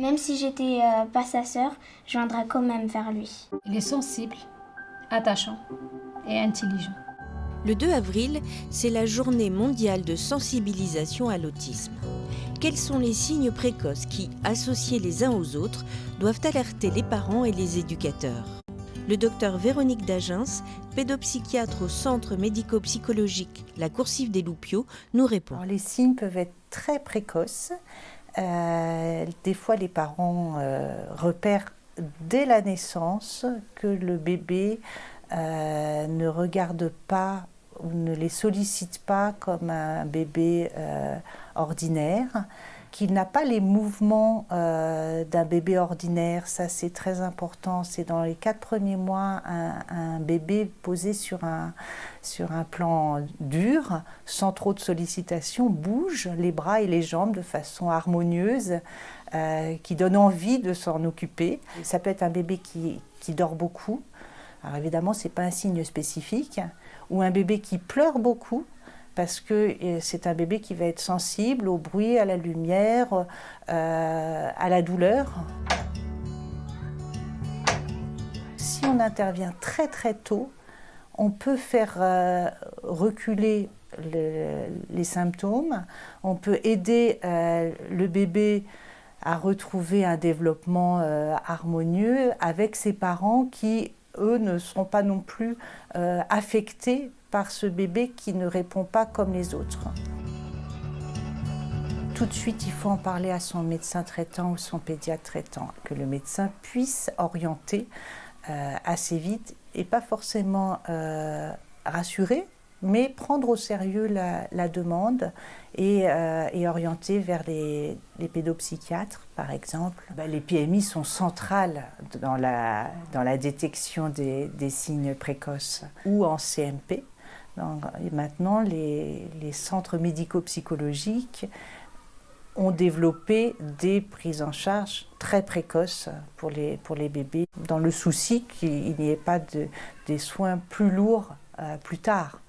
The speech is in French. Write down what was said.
Même si j'étais pas sa sœur, je viendrai quand même vers lui. Il est sensible, attachant et intelligent. Le 2 avril, c'est la journée mondiale de sensibilisation à l'autisme. Quels sont les signes précoces qui, associés les uns aux autres, doivent alerter les parents et les éducateurs? Le docteur Véronique Dagens, pédopsychiatre au centre médico-psychologique La Coursive des Loupiaux, nous répond. Alors, les signes peuvent être très précoces. Des fois, les parents repèrent dès la naissance que le bébé ne regarde pas ou ne les sollicite pas comme un bébé ordinaire, qu'il n'a pas les mouvements d'un bébé ordinaire. Ça, c'est très important. C'est dans les 4 premiers mois, un bébé posé sur un plan dur, sans trop de sollicitation, bouge les bras et les jambes de façon harmonieuse, qui donne envie de s'en occuper. Ça peut être un bébé qui dort beaucoup. Alors évidemment, ce n'est pas un signe spécifique. Ou un bébé qui pleure beaucoup, parce que c'est un bébé qui va être sensible au bruit, à la lumière, à la douleur. Si on intervient très très tôt, on peut faire reculer les symptômes, on peut aider le bébé à retrouver un développement harmonieux avec ses parents qui, eux, ne seront pas non plus affectés par ce bébé qui ne répond pas comme les autres. Tout de suite, il faut en parler à son médecin traitant ou son pédiatre traitant, que le médecin puisse orienter assez vite et pas forcément rassurer, mais prendre au sérieux la demande et orienter vers les pédopsychiatres, par exemple. Les PMI sont centrales dans la détection des signes précoces ou en CMP. Donc, et maintenant, les centres médico-psychologiques ont développé des prises en charge très précoces pour les bébés, dans le souci qu'il n'y ait pas des soins plus lourds plus tard.